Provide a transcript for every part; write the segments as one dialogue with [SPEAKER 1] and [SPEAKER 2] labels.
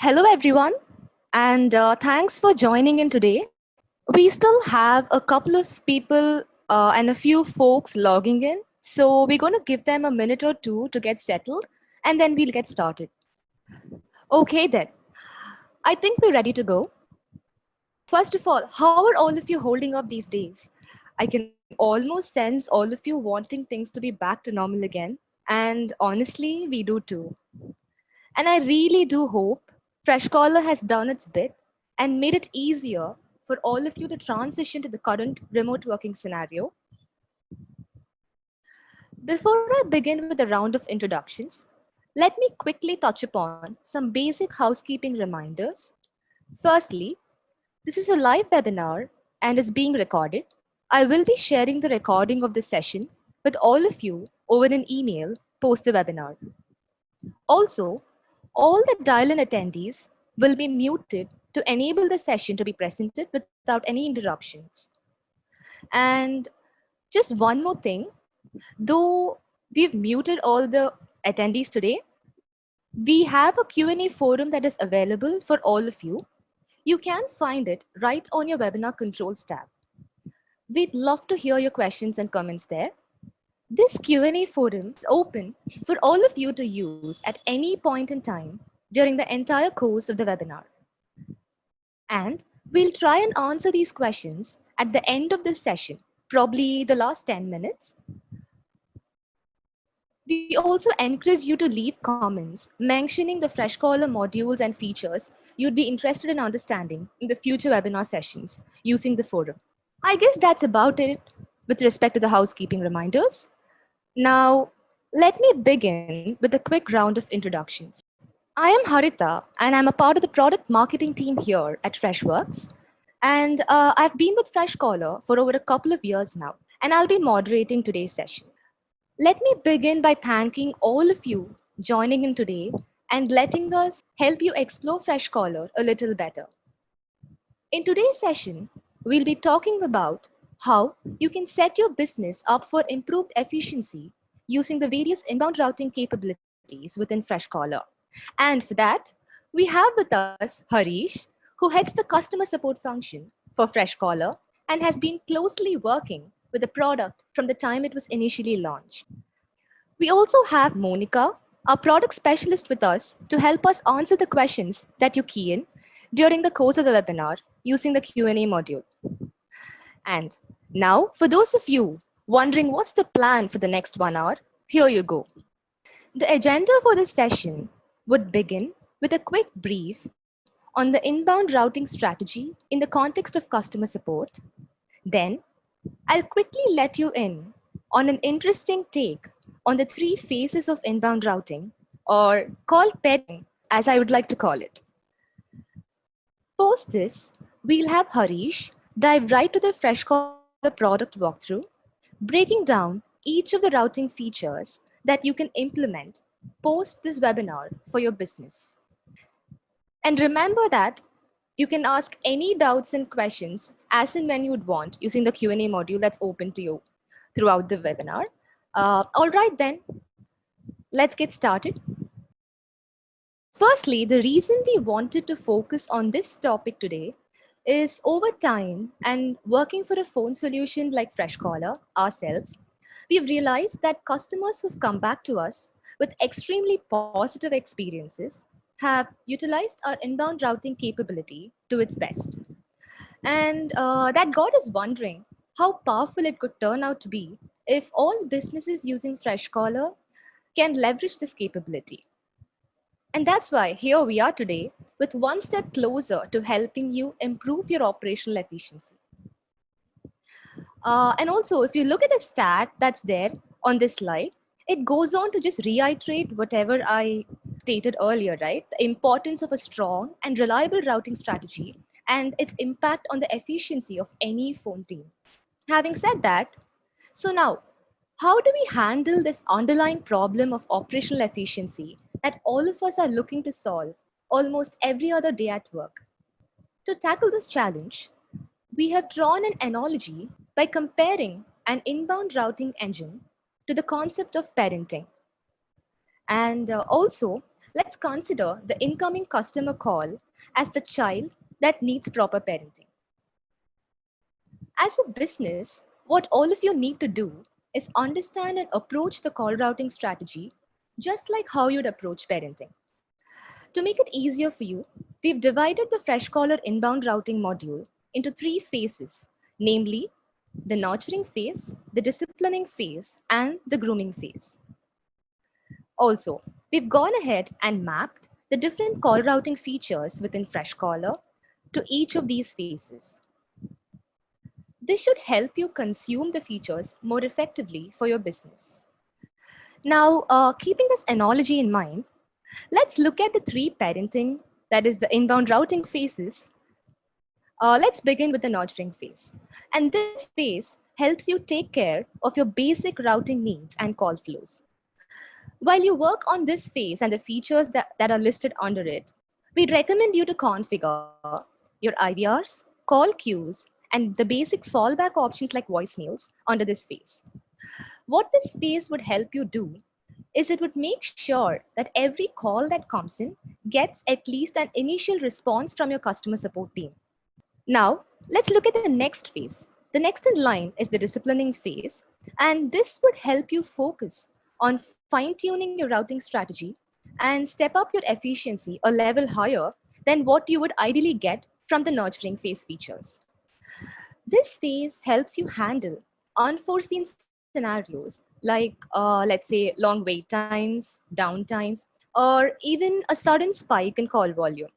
[SPEAKER 1] Hello, everyone, and thanks for joining in today. We still have a couple of people and a few folks logging in, so we're going to give them a minute or two to get settled, and then we'll get started. Okay, then. I think we're ready to go. First of all, how are all of you holding up these days? I can almost sense all of you wanting things to be back to normal again, and honestly, we do too. And I really do hope Freshcaller has done its bit and made it easier for all of you to transition to the current remote working scenario. Before I begin with a round of introductions, let me quickly touch upon some basic housekeeping reminders. Firstly, this is a live webinar and is being recorded. I will be sharing the recording of this session with all of you over an email post the webinar. Also, all the dial-in attendees will be muted to enable the session to be presented without any interruptions. And just one more thing, though we've muted all the attendees today, we have a Q&A forum that is available for all of you. You can find it right on your webinar controls tab. We'd love to hear your questions and comments there. This Q&A forum is open for all of you to use at any point in time during the entire course of the webinar. And we'll try and answer these questions at the end of this session, probably the last 10 minutes. We also encourage you to leave comments mentioning the Freshcaller modules and features you'd be interested in understanding in the future webinar sessions using the forum. I guess that's about it with respect to the housekeeping reminders. Now, let me begin with a quick round of introductions. I am Harita, and I'm a part of the product marketing team here at Freshworks. And I've been with Freshcaller for over a couple of years now, and I'll be moderating today's session. Let me begin by thanking all of you joining in today and letting us help you explore Freshcaller a little better. In today's session, we'll be talking about how you can set your business up for improved efficiency using the various inbound routing capabilities within Freshcaller. And for that, we have with us Harish, who heads the customer support function for Freshcaller and has been closely working with the product from the time it was initially launched. We also have Monica, our product specialist with us to help us answer the questions that you key in during the course of the webinar using the Q&A module. And now, for those of you wondering what's the plan for the next 1 hour, here you go. The agenda for this session would begin with a quick brief on the inbound routing strategy in the context of customer support. Then, I'll quickly let you in on an interesting take on the three phases of inbound routing, or called pairing, as I would like to call it. Post this, we'll have Harish dive right to the Freshcaller product walkthrough, breaking down each of the routing features that you can implement post this webinar for your business. And remember that you can ask any doubts and questions as and when you would want using the Q&A module that's open to you throughout the webinar. All right, then, let's get started. Firstly, the reason we wanted to focus on this topic today is over time and working for a phone solution like Freshcaller ourselves, we've realized that customers who've come back to us with extremely positive experiences have utilized our inbound routing capability to its best. And that got us wondering how powerful it could turn out to be if all businesses using Freshcaller can leverage this capability. And that's why here we are today with one step closer to helping you improve your operational efficiency. And also, if you look at the stat that's there on this slide, it goes on to just reiterate whatever I stated earlier, right? The importance of a strong and reliable routing strategy and its impact on the efficiency of any phone team. Having said that, so now, how do we handle this underlying problem of operational efficiency that all of us are looking to solve almost every other day at work? To tackle this challenge, we have drawn an analogy by comparing an inbound routing engine to the concept of parenting. And also, Let's consider the incoming customer call as the child that needs proper parenting. As a business, what all of you need to do is understand and approach the call routing strategy just like how you'd approach parenting. To make it easier for you, we've divided the Freshcaller inbound routing module into three phases, namely the nurturing phase, the disciplining phase, and the grooming phase. Also, we've gone ahead and mapped the different call routing features within Freshcaller to each of these phases. This should help you consume the features more effectively for your business. Now, keeping this analogy in mind, let's look at the three parenting, that is the inbound routing phases. Let's begin with the nurturing phase. And this phase helps you take care of your basic routing needs and call flows. While you work on this phase and the features that are listed under it, we'd recommend you to configure your IVRs, call queues, and the basic fallback options like voicemails under this phase. What this phase would help you do is it would make sure that every call that comes in gets at least an initial response from your customer support team. Now, let's look at the next phase. The next in line is the disciplining phase, and this would help you focus on fine tuning your routing strategy and step up your efficiency a level higher than what you would ideally get from the nurturing phase features. This phase helps you handle unforeseen scenarios like, let's say, long wait times, downtimes, or even a sudden spike in call volume.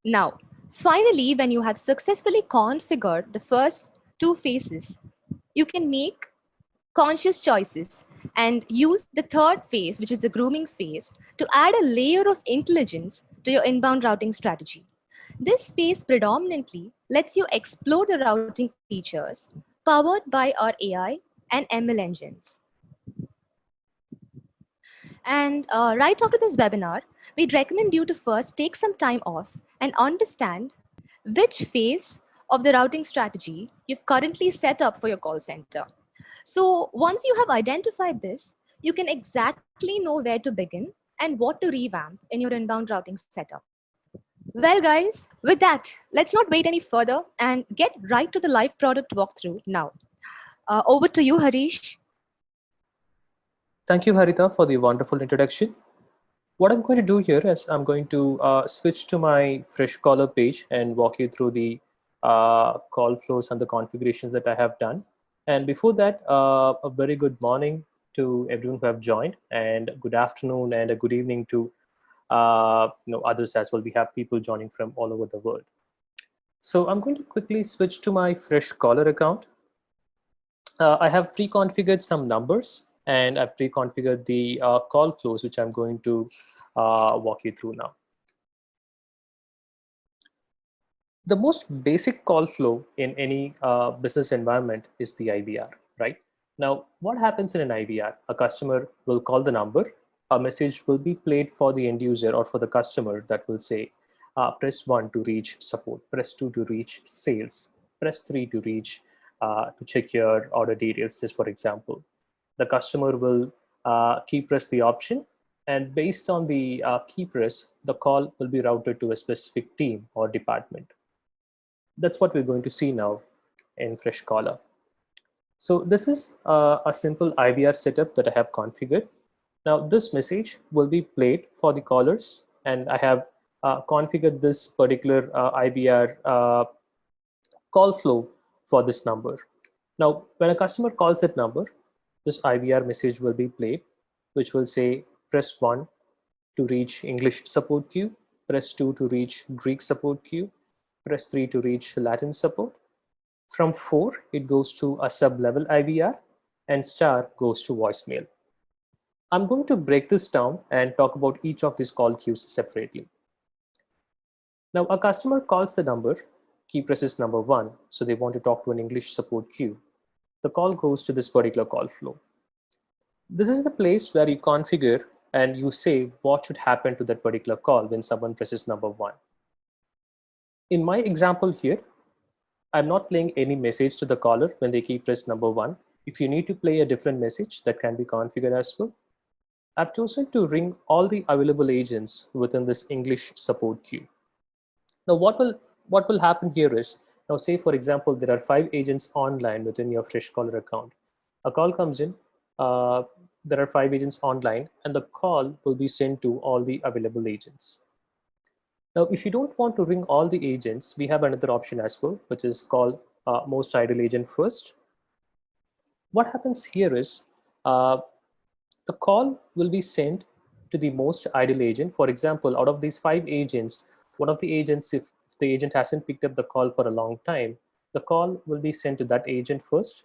[SPEAKER 1] Now, finally, when you have successfully configured the first two phases, you can make conscious choices and use the third phase, which is the grooming phase, to add a layer of intelligence to your inbound routing strategy. This phase predominantly lets you explore the routing features powered by our AI and ML engines. And right after this webinar, we'd recommend you to first take some time off and understand which phase of the routing strategy you've currently set up for your call center. So once you have identified this, you can exactly know where to begin and what to revamp in your inbound routing setup. Well, guys, with that, let's not wait any further and get right to the live product walkthrough now. Over to you, Harish.
[SPEAKER 2] Thank you, Harita, for the wonderful introduction. What I'm going to do here is I'm going to switch to my Freshcaller page and walk you through the call flows and the configurations that I have done. And before that, a very good morning to everyone who have joined, and good afternoon and a good evening to others as well. We have people joining from all over the world. So I'm going to quickly switch to my Freshcaller account. I have pre-configured some numbers, and I've pre-configured the call flows, which I'm going to walk you through now. The most basic call flow in any business environment is the IVR, right? Now, what happens in an IVR? A customer will call the number, a message will be played for the end user or for the customer that will say, press 1 to reach support, press 2 to reach sales, press 3 to reach to check your order details, just for example. The customer will key press the option, and based on the key press, the call will be routed to a specific team or department. That's what we're going to see now in Freshcaller. So this is a simple IVR setup that I have configured. Now this message will be played for the callers, and I have configured this particular IVR call flow for this number. Now, when a customer calls that number, this IVR message will be played, which will say, press 1 to reach English support queue, press 2 to reach Greek support queue, press 3 to reach Latin support. From 4, it goes to a sub-level IVR, and star goes to voicemail. I'm going to break this down and talk about each of these call queues separately. Now, a customer calls the number, key presses number 1, so they want to talk to an English support queue. The call goes to this particular call flow. This is the place where you configure and you say what should happen to that particular call when someone presses number 1. In my example here, I'm not playing any message to the caller when they key press number 1. If you need to play a different message, that can be configured as well. I've chosen to ring all the available agents within this English support queue. Now, what will happen here is, now say for example, there are 5 agents online within your Freshcaller account. A call comes in, uh, there are 5 agents online, and the call will be sent to all the available agents. Now, if you don't want to ring all the agents, we have another option as well, which is called most idle agent first. What happens here is uh, the call will be sent to the most idle agent. For example, out of these 5 agents, one of the agents, if the agent hasn't picked up the call for a long time, the call will be sent to that agent first.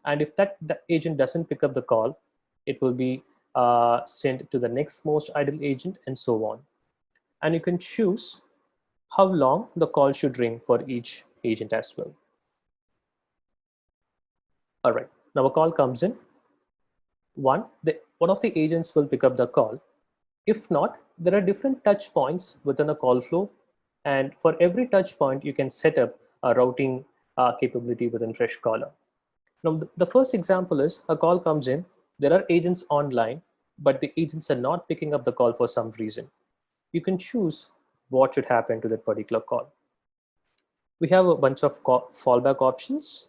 [SPEAKER 2] And if that agent doesn't pick up the call, it will be sent to the next most idle agent, and so on. And you can choose how long the call should ring for each agent as well. All right, now a call comes in. One of the agents will pick up the call. If not, there are different touch points within a call flow. And for every touch point, you can set up a routing capability within Freshcaller. Now, the first example is a call comes in, there are agents online, but the agents are not picking up the call for some reason. You can choose what should happen to that particular call. We have a bunch of fallback options.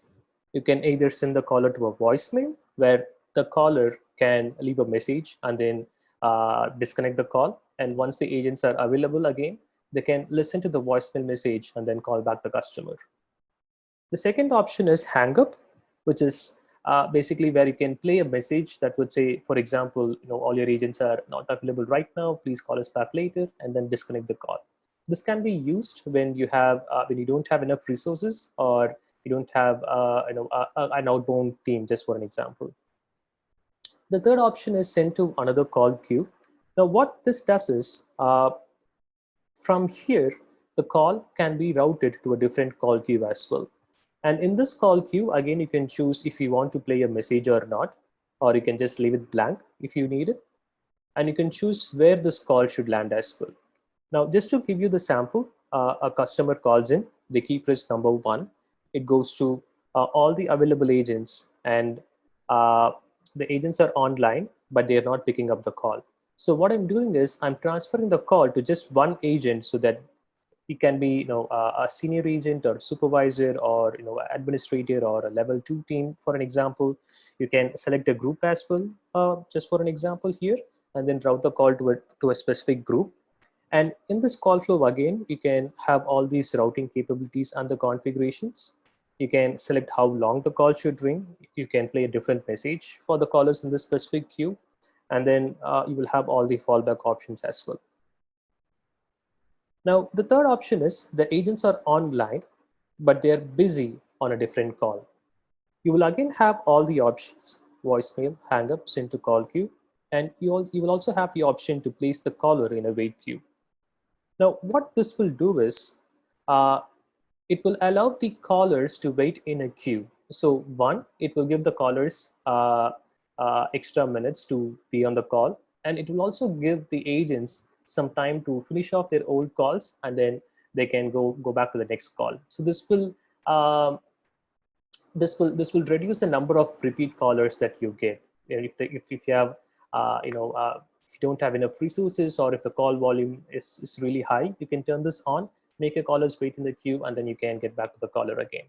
[SPEAKER 2] You can either send the caller to a voicemail where the caller can leave a message and then disconnect the call. And once the agents are available again, they can listen to the voicemail message and then call back the customer. The second option is hang up, which is basically where you can play a message that would say, for example, all your agents are not available right now. Please call us back later, and then disconnect the call. This can be used when you don't have enough resources, or you don't have an outbound team, just for an example. The third option is send to another call queue. Now, what this does is from here, the call can be routed to a different call queue as well. And in this call queue, again, you can choose if you want to play a message or not, or you can just leave it blank if you need it. And you can choose where this call should land as well. Now, just to give you the sample, a customer calls in, they key press number 1. It goes to all the available agents, and uh, the agents are online, but they are not picking up the call. So what I'm doing is I'm transferring the call to just one agent so that it can be a senior agent or supervisor or administrator or a level 2 team, for an example. You can select a group as well, just for an example here, and then route the call to a specific group. And in this call flow, again, you can have all these routing capabilities and the configurations. You can select how long the call should ring. You can play a different message for the callers in this specific queue. And then you will have all the fallback options as well. Now, the third option is the agents are online, but they're busy on a different call. You will again have all the options: voicemail, hang up, send to call queue, and you will also have the option to place the caller in a wait queue. Now, what this will do is uh, it will allow the callers to wait in a queue. So one, it will give the callers extra minutes to be on the call, and it will also give the agents some time to finish off their old calls, and then they can go back to the next call. So um, this will reduce the number of repeat callers that you get. If you have if you don't have enough resources, or if the call volume is really high, you can turn this on, make your callers wait in the queue, and then you can get back to the caller again.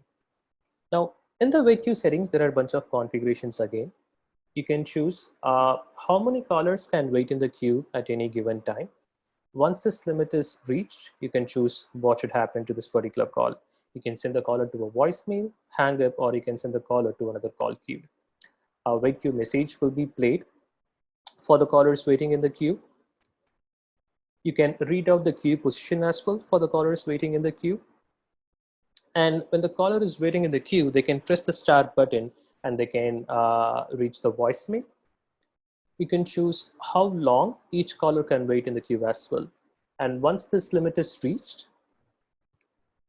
[SPEAKER 2] Now, in the wait queue settings, there are a bunch of configurations again. You can choose how many callers can wait in the queue at any given time. Once this limit is reached, you can choose what should happen to this particular call. You can send the caller to a voicemail, hang up, or you can send the caller to another call queue. A wait queue message will be played for the callers waiting in the queue. You can read out the queue position as well for the callers waiting in the queue. And when the caller is waiting in the queue, they can press the start button and they can reach the voicemail. You can choose how long each caller can wait in the queue as well. And once this limit is reached,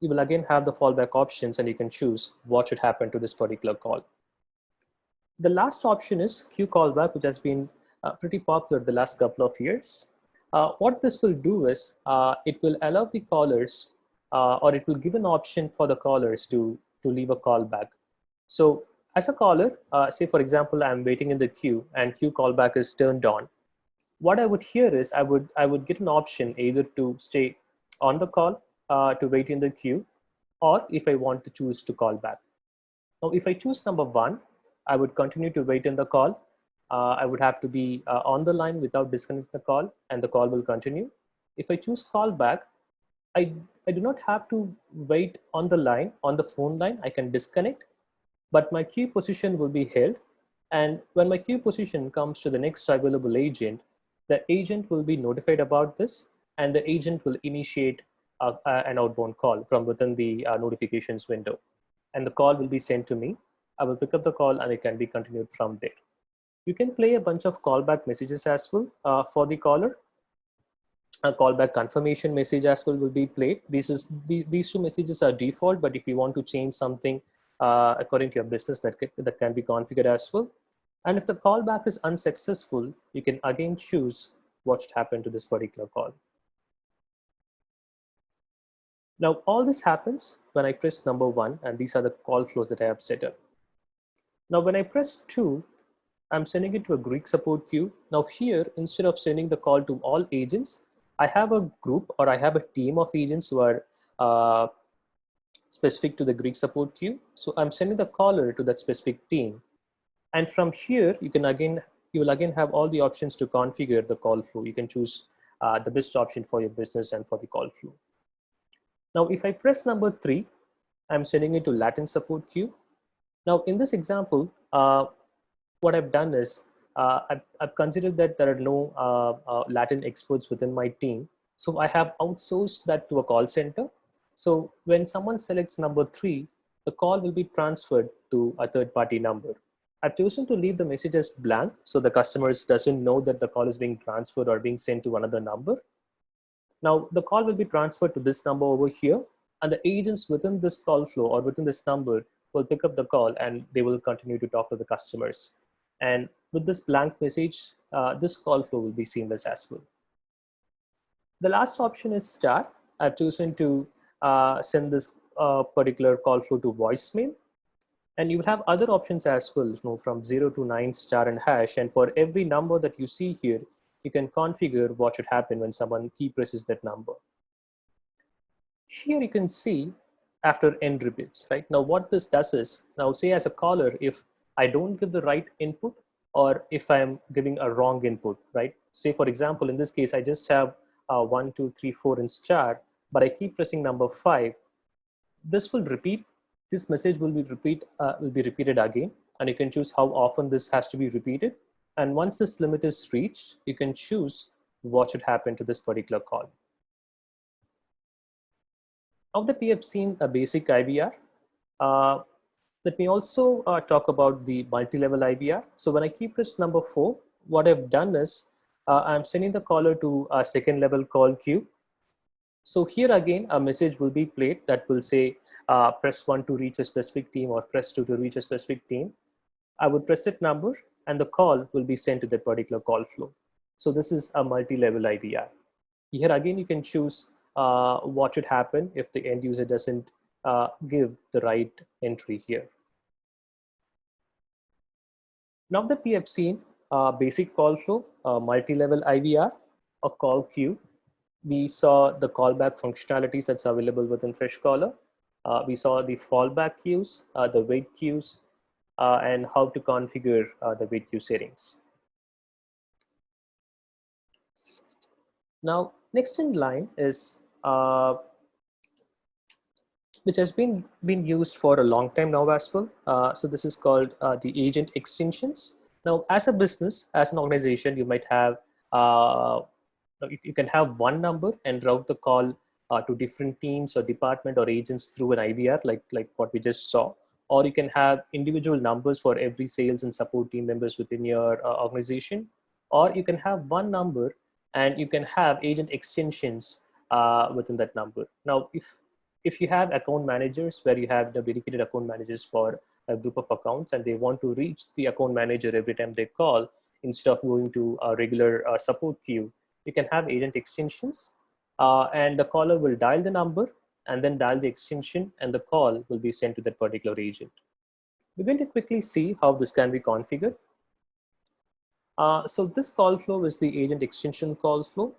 [SPEAKER 2] you will again have the fallback options, and you can choose what should happen to this particular call. The last option is queue callback, which has been pretty popular the last couple of years. What this will do is it will allow the callers, or it will give an option for the callers to leave a call back. So as a caller, say for example, I'm waiting in the queue and queue callback is turned on. what I would hear is I would get an option either to stay on the call, to wait in the queue, or if I want to choose to call back. Now, if I choose number one, I would continue to wait in the call. I would have to be on the line without disconnecting the call, and the call will continue. If I choose call back, I, I do not have to wait on the line, on the phone line. I can disconnect, but my queue position will be held. And when my queue position comes to the next available agent, the agent will be notified about this, and the agent will initiate an outbound call from within the notifications window. And the call will be sent to me. I will pick up the call and it can be continued from there. You can play a bunch of callback messages as well for the caller. A callback confirmation message as well will be played. These two messages are default, but if you want to change something according to your business, that can be configured as well. And if the callback is unsuccessful, you can again choose what should happen to this particular call. Now, all this happens when I press number one, and these are the call flows that I have set up. Now, when I press two, I'm sending it to a Greek support queue. Now here, instead of sending the call to all agents, I have a group, or I have a team of agents who are specific to the Greek support queue. So I'm sending the caller to that specific team. And from here, you will again have all the options to configure the call flow. You can choose the best option for your business and for the call flow. Now, if I press number three, I'm sending it to Latin support queue. Now, in this example, what I've done is I've considered that there are no Latin experts within my team. So I have outsourced that to a call center. So when someone selects number three, the call will be transferred to a third-party number. I've chosen to leave the message as blank so the customer doesn't know that the call is being transferred or being sent to another number. Now the call will be transferred to this number over here, and the agents within this call flow or within this number will pick up the call and they will continue to talk to the customers. And with this blank message, this call flow will be seamless as well. The last option is star. I've chosen to send this particular call flow to voicemail. And you will have other options as well, from 0 to 9 star and hash. And for every number that you see here, you can configure what should happen when someone key presses that number. Here you can see after n repeats, right? Now what this does is, now say as a caller, if I don't give the right input, or if I'm giving a wrong input, right? Say for example, in this case, I just have 1, 2, 3, 4 in star, but I keep pressing number 5. This will repeat. This message will be repeated again, and you can choose how often this has to be repeated. And once this limit is reached, you can choose what should happen to this particular call. Now that we have seen a basic IVR, let me also talk about the multi-level IVR. So when I keep press number 4, what I've done is I'm sending the caller to a second level call queue. So here again, a message will be played that will say, press 1 to reach a specific team, or press 2 to reach a specific team. I would press that number and the call will be sent to that particular call flow. So this is a multi-level IVR. Here again, you can choose what should happen if the end user doesn't give the right entry here. Now that we have seen basic call flow, multi-level IVR, a call queue, we saw the callback functionalities that's available within Freshcaller. We saw the fallback queues, the wait queues, and how to configure the wait queue settings. Now, next in line is which has been used for a long time now as well. So this is called the agent extensions. Now, as a business, as an organization, you might have you can have one number and route the call to different teams or department or agents through an IVR, like what we just saw. Or you can have individual numbers for every sales and support team members within your organization. Or you can have one number and you can have agent extensions within that number. Now, if you have account managers where you have the dedicated account managers for a group of accounts and they want to reach the account manager every time they call, instead of going to a regular support queue, you can have agent extensions, and the caller will dial the number and then dial the extension, and the call will be sent to that particular agent. We're going to quickly see how this can be configured. So this call flow is the agent extension call flow.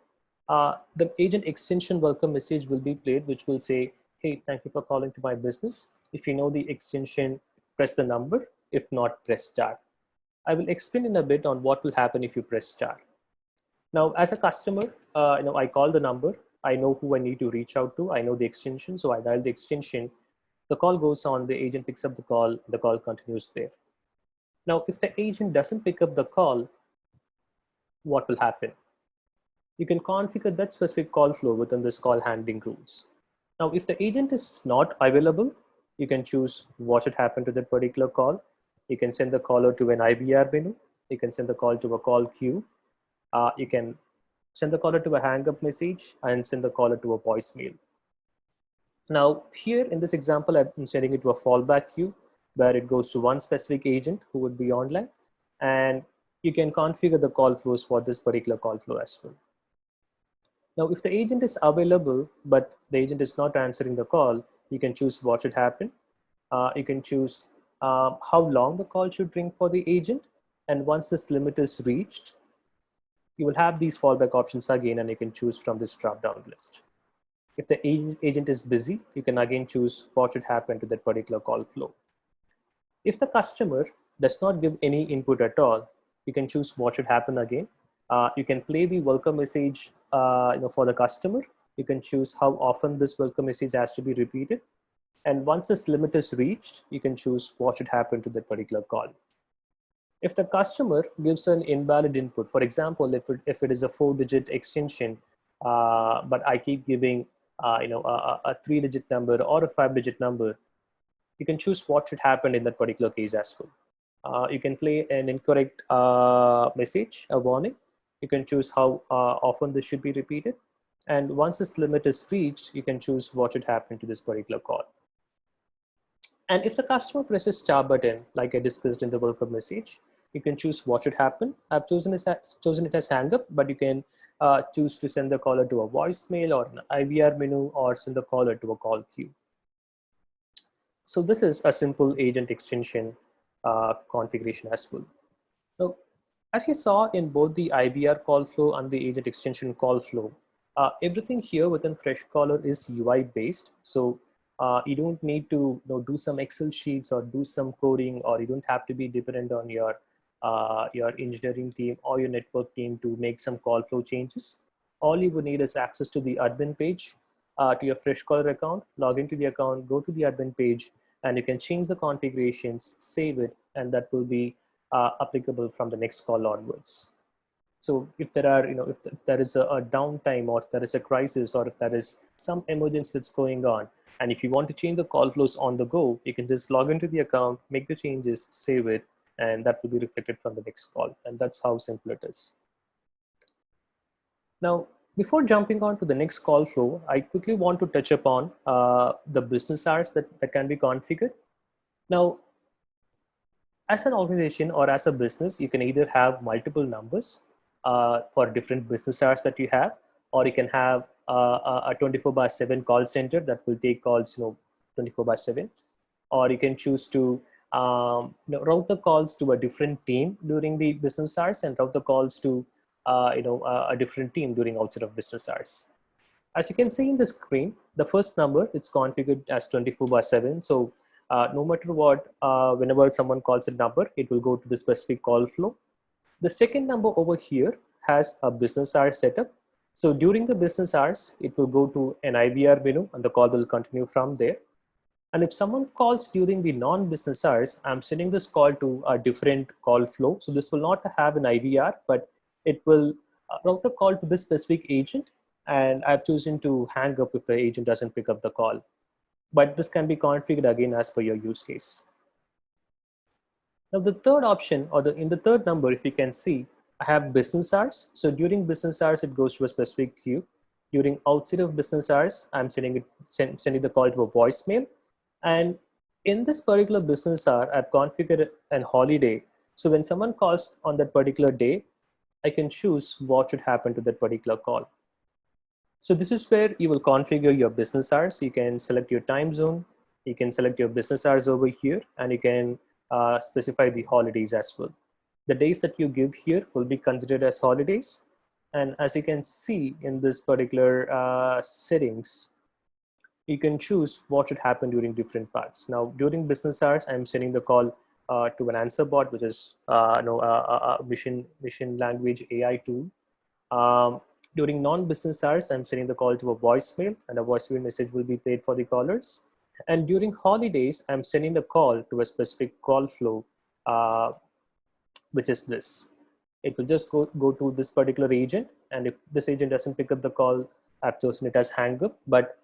[SPEAKER 2] The agent extension welcome message will be played, which will say, hey, thank you for calling to my business. If you know the extension, press the number. If not, press star. I will explain in a bit on what will happen if you press star. Now, as a customer, I call the number. I know who I need to reach out to. I know the extension, so I dial the extension. The call goes on. The agent picks up the call. The call continues there. Now, if the agent doesn't pick up the call, what will happen? You can configure that specific call flow within this call handling rules. Now, if the agent is not available, you can choose what should happen to that particular call. You can send the caller to an IVR menu. You can send the call to a call queue. You can send the caller to a hang up message and send the caller to a voicemail. Now, here in this example, I'm sending it to a fallback queue where it goes to one specific agent who would be online. And you can configure the call flows for this particular call flow as well. Now, if the agent is available, but the agent is not answering the call, you can choose what should happen. You can choose how long the call should ring for the agent. And once this limit is reached, you will have these fallback options again, and you can choose from this drop-down list. If the agent is busy, you can again choose what should happen to that particular call flow. If the customer does not give any input at all, you can choose what should happen again. You can play the welcome message for the customer. You can choose how often this welcome message has to be repeated. And once this limit is reached, you can choose what should happen to that particular call. If the customer gives an invalid input, for example, if it is a 4-digit extension, but I keep giving a 3-digit number or a 5-digit number, you can choose what should happen in that particular case as well. You can play an incorrect message, a warning. You can choose how often this should be repeated. And once this limit is reached, you can choose what should happen to this particular call. And if the customer presses star button, like I discussed in the welcome message, you can choose what should happen. I've chosen it as hang up, but you can choose to send the caller to a voicemail or an IVR menu, or send the caller to a call queue. So this is a simple agent extension configuration as well. Now, as you saw in both the IVR call flow and the agent extension call flow, everything here within Freshcaller is UI based. So you don't need to do some Excel sheets or do some coding, or you don't have to be dependent on your engineering team or your network team to make some call flow changes. All you would need is access to the admin page, to your Freshcaller account, log into the account, go to the admin page, and you can change the configurations, save it, and that will be applicable from the next call onwards. So if there are, if there is a downtime, or if there is a crisis, or if there is some emergency that's going on, and if you want to change the call flows on the go, you can just log into the account, make the changes, save it, and that will be reflected from the next call. And that's how simple it is. Now, before jumping on to the next call flow, I quickly want to touch upon the business hours that can be configured. Now, as an organization or as a business, you can either have multiple numbers for different business hours that you have, or you can have a 24/7 call center that will take calls 24/7, or you can choose to route the calls to a different team during the business hours and route the calls to a different team during outside of business hours. As you can see in the screen, the first number, it's configured as 24/7. So no matter what, whenever someone calls a number, it will go to the specific call flow. The second number over here has a business hour setup. So during the business hours, it will go to an IVR menu and the call will continue from there. And if someone calls during the non-business hours, I'm sending this call to a different call flow. So this will not have an IVR, but it will route the call to this specific agent. And I've chosen to hang up if the agent doesn't pick up the call. But this can be configured again as per your use case. Now the third option, or in the third number, if you can see, I have business hours. So during business hours, it goes to a specific queue. During outside of business hours, I'm sending the call to a voicemail. And in this particular business hour, I've configured an holiday. So when someone calls on that particular day, I can choose what should happen to that particular call. So this is where you will configure your business hours. You can select your time zone. You can select your business hours over here, and you can specify the holidays as well. The days that you give here will be considered as holidays. And as you can see in this particular settings, you can choose what should happen during different parts. Now, during business hours, I'm sending the call to an answer bot, which is a mission language AI tool. During non-business hours, I'm sending the call to a voicemail, and a voicemail message will be played for the callers. And during holidays, I'm sending the call to a specific call flow, which is this. It will just go to this particular agent, and if this agent doesn't pick up the call, I've chosen it as hang up, but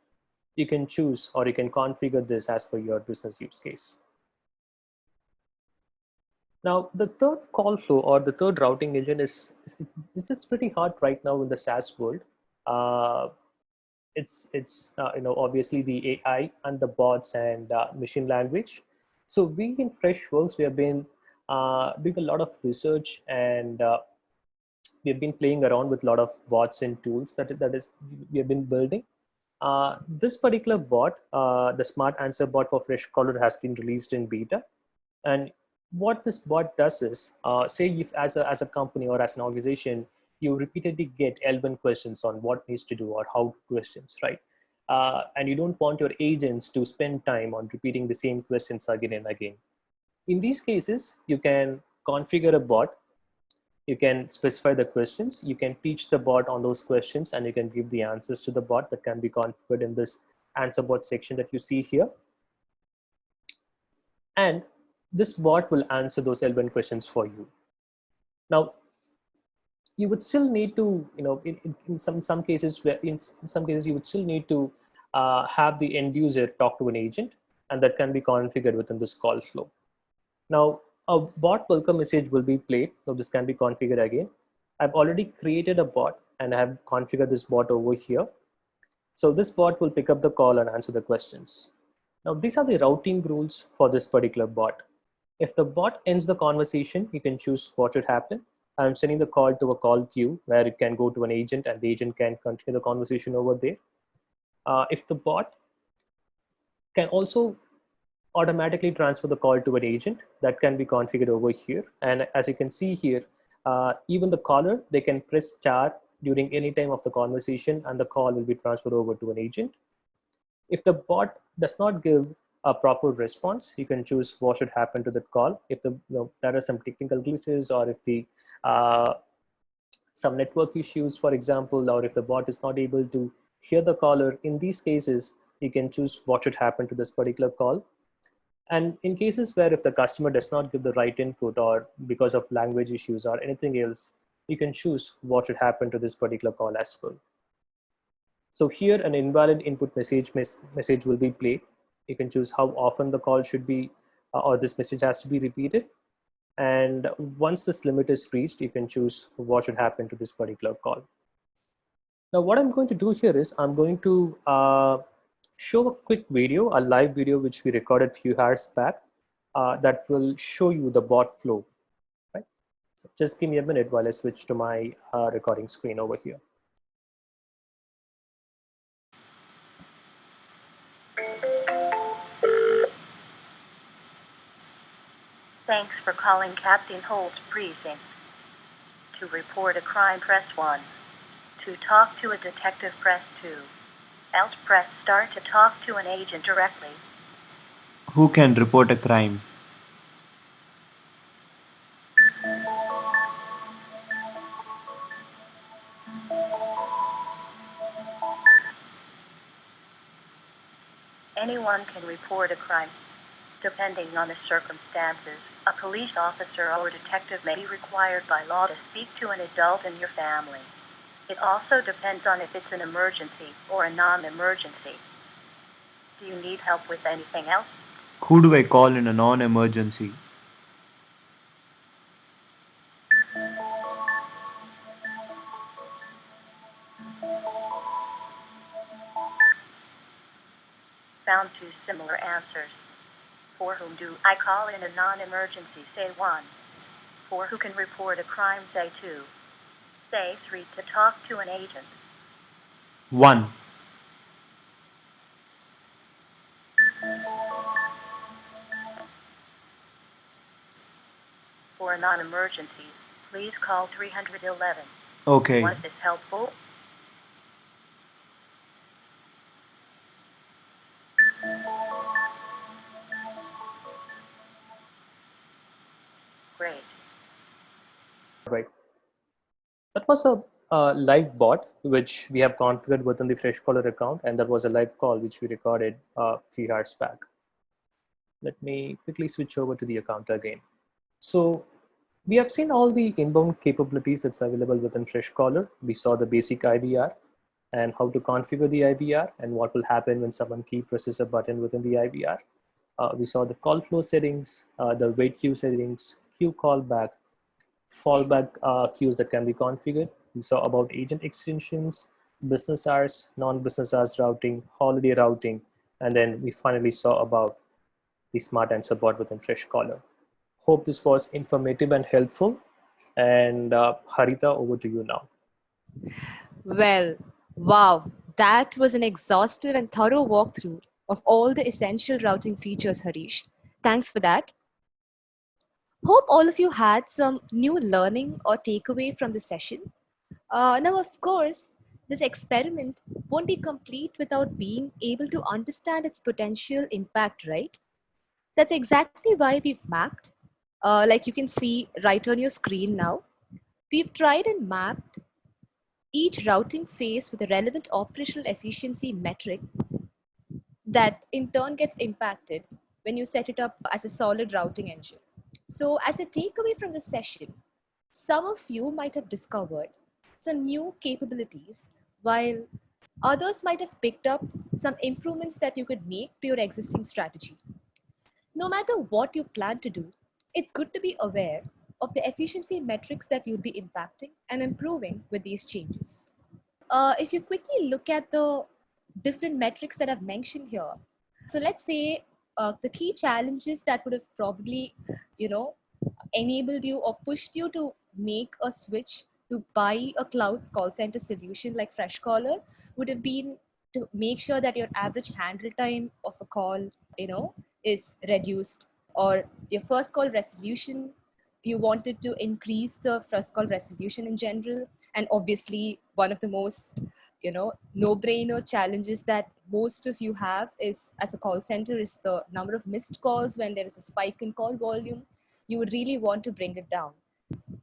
[SPEAKER 2] you can choose or you can configure this as per your business use case. Now, the third call flow or the third routing engine it's pretty hard right now in the SaaS world. Uh, it's obviously the AI and the bots and machine language. So we in Freshworks we have been doing a lot of research, and we have been playing around with a lot of bots and tools that is we have been building. This particular bot, the Smart Answer bot for Freshcaller, has been released in beta. And what this bot does is, say if as a company or as an organization, you repeatedly get L1 questions on what needs to do or how questions, right? And you don't want your agents to spend time on repeating the same questions again and again. In these cases, you can configure a bot, you can specify the questions, you can teach the bot on those questions, and you can give the answers to the bot that can be configured in this answer bot section that you see here. And this bot will answer those L1 questions for you. Now, you would still need to, in some cases, where in some cases you would still need to have the end user talk to an agent, and that can be configured within this call flow. Now, a bot welcome message will be played, so this can be configured again. I've already created a bot and I have configured this bot over here. So this bot will pick up the call and answer the questions. Now, these are the routing rules for this particular bot. If the bot ends the conversation, you can choose what should happen. I'm sending the call to a call queue where it can go to an agent and the agent can continue the conversation over there. If the bot can also automatically transfer the call to an agent, that can be configured over here. And as you can see here, even the caller, they can press star during any time of the conversation and the call will be transferred over to an agent. If the bot does not give a proper response, you can choose what should happen to that call. If there are some technical glitches, or if the some network issues, for example, or if the bot is not able to hear the caller, in these cases, you can choose what should happen to this particular call. And in cases where if the customer does not give the right input, or because of language issues or anything else, you can choose what should happen to this particular call as well. So here an invalid input message will be played. You can choose how often the call should be, or this message has to be repeated. And once this limit is reached, you can choose what should happen to this particular call. Now, what I'm going to do here is I'm going to show a quick video, a live video, which we recorded a few hours back that will show you the bot flow, right? So just give me a minute while I switch to my recording screen over here.
[SPEAKER 3] Thanks for calling Captain Holt's Precinct. To report a crime, press 1. To talk to a detective, press 2. Else press star to talk to an agent directly.
[SPEAKER 4] Who can report a crime?
[SPEAKER 3] Anyone can report a crime. Depending on the circumstances, a police officer or detective may be required by law to speak to an adult in your family. It also depends on if it's an emergency or a non-emergency. Do you need help with anything else?
[SPEAKER 4] Who do I call in a non-emergency?
[SPEAKER 3] Found two similar answers. For whom do I call in a non-emergency, say 1. For who can report a crime, say 2. Say 3 to talk to an agent.
[SPEAKER 4] 1.
[SPEAKER 3] For a non-emergencies, please call 311.
[SPEAKER 4] Okay.
[SPEAKER 3] Was this helpful? Great.
[SPEAKER 2] Right. That was a live bot which we have configured within the Freshcaller account, and that was a live call which we recorded a few hours back. Let me quickly switch over to the account again. So we have seen all the inbound capabilities that's available within Freshcaller. We saw the basic IVR and how to configure the IVR and what will happen when someone key presses a button within the IVR. We saw the call flow settings, the wait queue settings, queue callback, fallback queues that can be configured. We saw about agent extensions, business hours, non-business hours routing, holiday routing, and then we finally saw about the smart answer bot within Freshcaller. Hope this was informative and helpful. And Harita, over to you now.
[SPEAKER 1] Well, wow, that was an exhaustive and thorough walkthrough of all the essential routing features, Harish. Thanks for that. Hope all of you had some new learning or takeaway from the session. Now, of course, this experiment won't be complete without being able to understand its potential impact, right? That's exactly why we've mapped, like you can see right on your screen now. We've tried and mapped each routing phase with a relevant operational efficiency metric that in turn gets impacted when you set it up as a solid routing engine. So, as a takeaway from this session, some of you might have discovered some new capabilities, while others might have picked up some improvements that you could make to your existing strategy. No matter what you plan to do, it's good to be aware of the efficiency metrics that you'll be impacting and improving with these changes. If you quickly look at the different metrics that I've mentioned here, so let's say the key challenges that would have probably, you know, enabled you or pushed you to make a switch to buy a cloud call center solution like Freshcaller would have been to make sure that your average handle time of a call, is reduced, or your first call resolution, you wanted to increase the first call resolution in general. And obviously one of the most no-brainer challenges that most of you have is as a call center is the number of missed calls when there is a spike in call volume. You would really want to bring it down.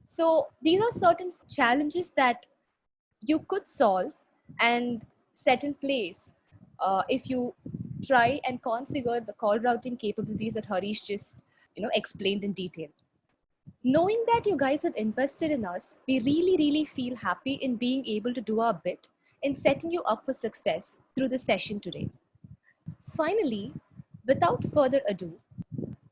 [SPEAKER 1] So these are certain challenges that you could solve and set in place if you try and configure the call routing capabilities that Harish just explained in detail. Knowing that you guys have invested in us, we really feel happy in being able to do our bit in setting you up for success through the session today. Finally, without further ado,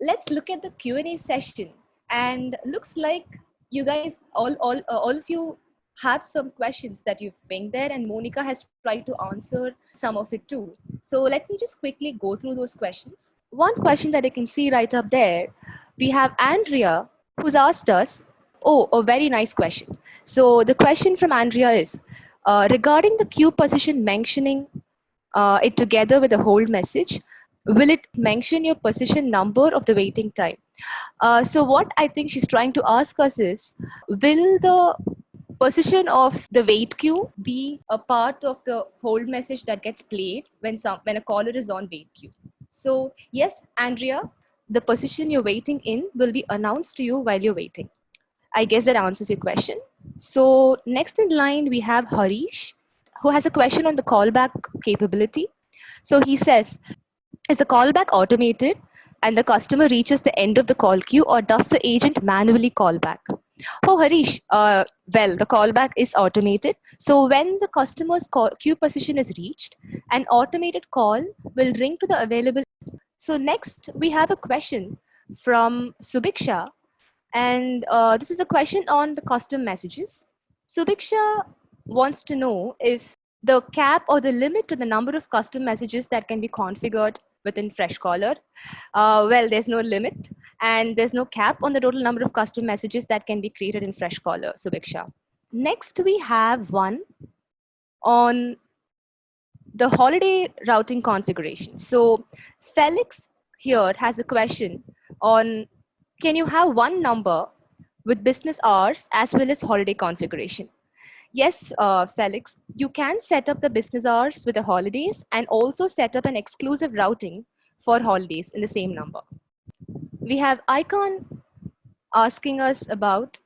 [SPEAKER 1] let's look at the Q&A session. And looks like you guys, all of you have some questions that you've pinged there, and Monica has tried to answer some of it too. So let me just quickly go through those questions. One question that I can see right up there, we have Andrea who's asked us, oh, a very nice question. So the question from Andrea is, regarding the queue position mentioning it together with the hold message, will it mention your position number of the waiting time? So what I think she's trying to ask us is, will the position of the wait queue be a part of the hold message that gets played when a caller is on wait queue? So yes, Andrea, the position you're waiting in will be announced to you while you're waiting. I guess that answers your question. So next in line, we have Harish, who has a question on the callback capability. So he says, is the callback automated and the customer reaches the end of the call queue, or does the agent manually call back? Oh, Harish, well, the callback is automated. So when the customer's queue position is reached, an automated call will ring to the available. So next, we have a question from Subiksha, and this is a question on the custom messages. Subiksha wants to know if the cap or the limit to the number of custom messages that can be configured within Freshcaller. Well, there's no limit and there's no cap on the total number of custom messages that can be created in Freshcaller, Subiksha. Next, we have one on the holiday routing configuration. So Felix here has a question on, can you have one number with business hours as well as holiday configuration. Yes, Felix, you can set up the business hours with the holidays and also set up an exclusive routing for holidays in the same number. We have Icon asking us about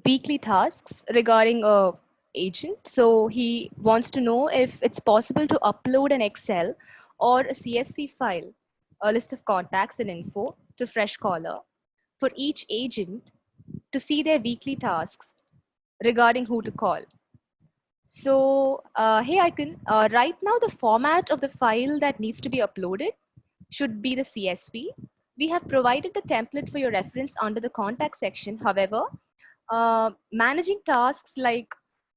[SPEAKER 1] weekly tasks regarding a agent. So he wants to know if it's possible to upload an Excel or a CSV file, a list of contacts and info to Freshcaller for each agent to see their weekly tasks regarding who to call. So, hey Icon, right now the format of the file that needs to be uploaded should be the CSV. We have provided the template for your reference under the contact section. However, managing tasks like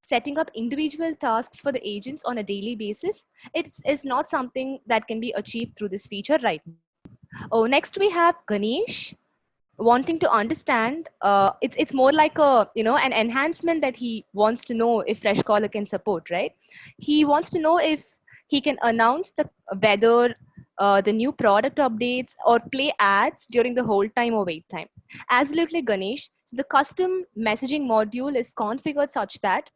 [SPEAKER 1] setting up individual tasks for the agents on a daily basis, it is not something that can be achieved through this feature right now. Oh, next we have Ganesh wanting to understand. It's more like a an enhancement that he wants to know if Freshcaller can support. Right? He wants to know if he can announce the whether the new product updates or play ads during the hold time or wait time. Absolutely, Ganesh. So the custom messaging module is configured such that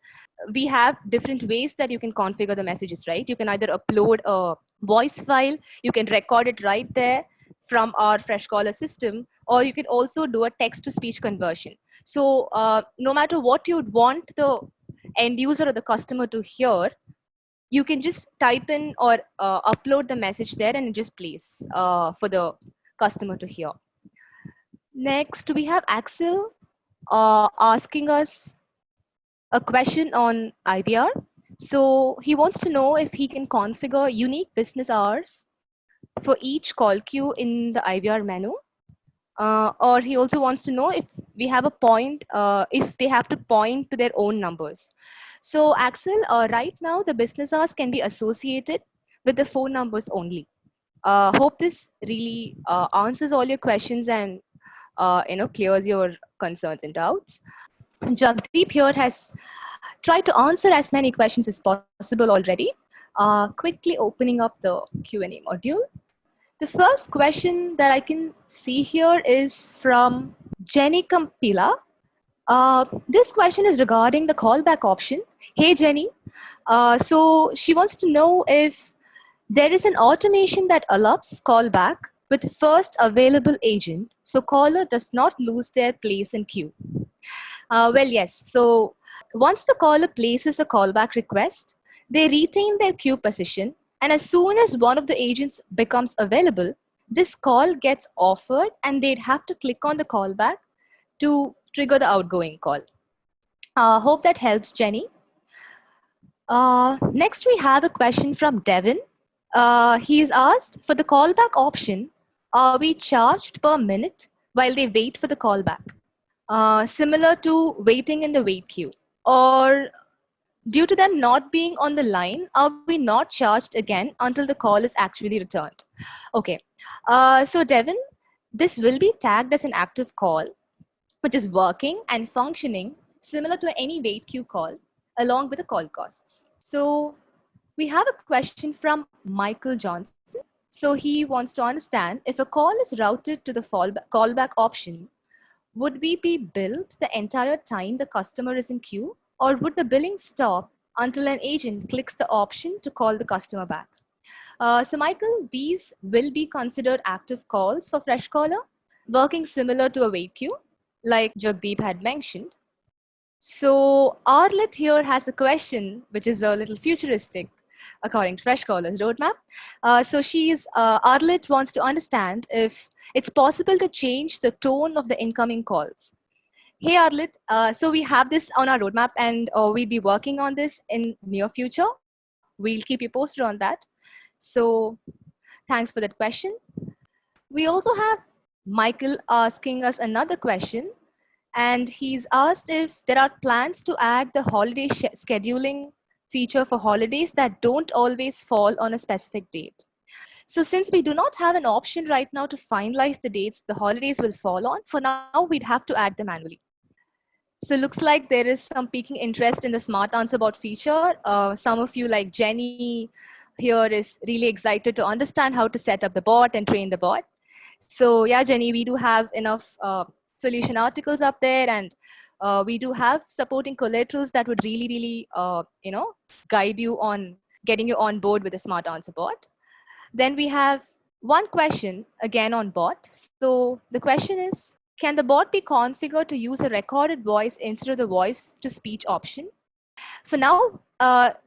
[SPEAKER 1] we have different ways that you can configure the messages, right? You can either upload a voice file, you can record it right there from our Freshcaller system, or you can also do a text to speech conversion. So no matter what you'd want the end user or the customer to hear, you can just type in or upload the message there and it just plays for the customer to hear. Next, we have Axel asking us a question on IVR. So he wants to know if he can configure unique business hours for each call queue in the IVR menu. Or he also wants to know if we have a point, if they have to point to their own numbers. So Axel, right now the business hours can be associated with the phone numbers only. Hope this really answers all your questions and clears your concerns and doubts. Jagdeep here has tried to answer as many questions as possible already. Quickly opening up the Q&A module. The first question that I can see here is from Jenny Campila. This question is regarding the callback option. Hey, Jenny. So she wants to know if there is an automation that allows callback with first available agent, so caller does not lose their place in queue. Well, yes. So once the caller places a callback request, they retain their queue position, and as soon as one of the agents becomes available, this call gets offered, and they'd have to click on the callback to trigger the outgoing call. Hope that helps, Jenny. Next, we have a question from Devin. He's asked, for the callback option, are we charged per minute while they wait for the callback? Similar to waiting in the wait queue? Or due to them not being on the line, are we not charged again until the call is actually returned? Okay. So Devin, this will be tagged as an active call, which is working and functioning similar to any wait queue call along with the call costs. So we have a question from Michael Johnson. So he wants to understand if a call is routed to the callback option, would we be billed the entire time the customer is in queue, or would the billing stop until an agent clicks the option to call the customer back? So Michael, these will be considered active calls for Freshcaller, working similar to a wait queue, like Jagdeep had mentioned. So Arlit here has a question, which is a little futuristic, according to Freshcaller's roadmap. Arlit wants to understand if it's possible to change the tone of the incoming calls. Hey Arlit, so we have this on our roadmap and we'll be working on this in near future. We'll keep you posted on that. So thanks for that question. We also have Michael asking us another question, and he's asked if there are plans to add the holiday scheduling feature for holidays that don't always fall on a specific date. So since we do not have an option right now to finalize the dates the holidays will fall on, for now we'd have to add them manually. So looks like there is some peaking interest in the Smart Answer Bot feature. Some of you like Jenny here is really excited to understand how to set up the bot and train the bot. So yeah, Jenny, we do have enough solution articles up there, and we do have supporting collaterals that would really guide you on getting you on board with a smart answer bot. Then we have one question again on bot. So the question is, can the bot be configured to use a recorded voice instead of the voice to speech option? For now,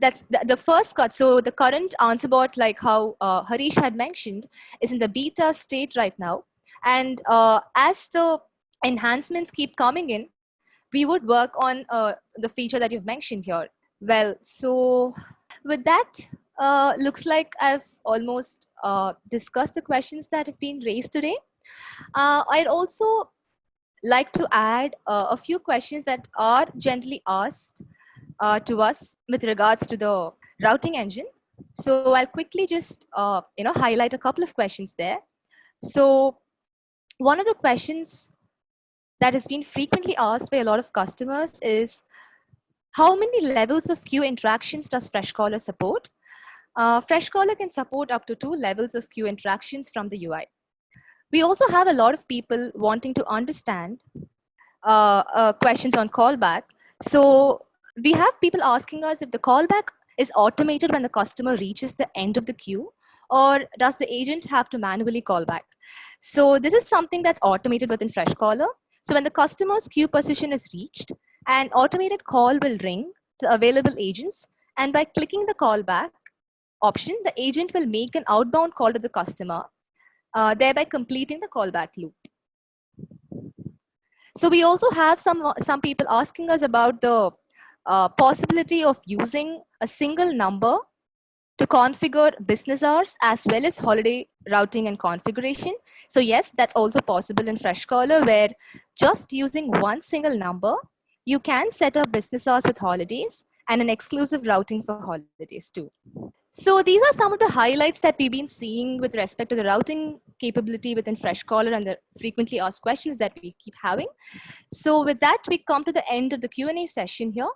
[SPEAKER 1] that's the first cut. So the current answer bot, like how Harish had mentioned, is in the beta state right now. And as the enhancements keep coming in, we would work on the feature that you've mentioned here. Well, so with that, looks like I've almost discussed the questions that have been raised today. I'd also like to add a few questions that are generally asked to us with regards to the routing engine. So I'll quickly just highlight a couple of questions there. So one of the questions that has been frequently asked by a lot of customers is, how many levels of queue interactions does Freshcaller support? Freshcaller can support up to 2 levels of queue interactions from the UI. We also have a lot of people wanting to understand questions on callback. So we have people asking us if the callback is automated when the customer reaches the end of the queue, or does the agent have to manually call back? So this is something that's automated within Freshcaller. So when the customer's queue position is reached, an automated call will ring the available agents, and by clicking the callback option, the agent will make an outbound call to the customer, thereby completing the callback loop. So we also have some people asking us about the possibility of using a single number to configure business hours as well as holiday routing and configuration. So yes, that's also possible in Freshcaller, where just using one single number, you can set up business hours with holidays and an exclusive routing for holidays too. So these are some of the highlights that we've been seeing with respect to the routing capability within Freshcaller and the frequently asked questions that we keep having. So with that, we come to the end of the Q&A session here.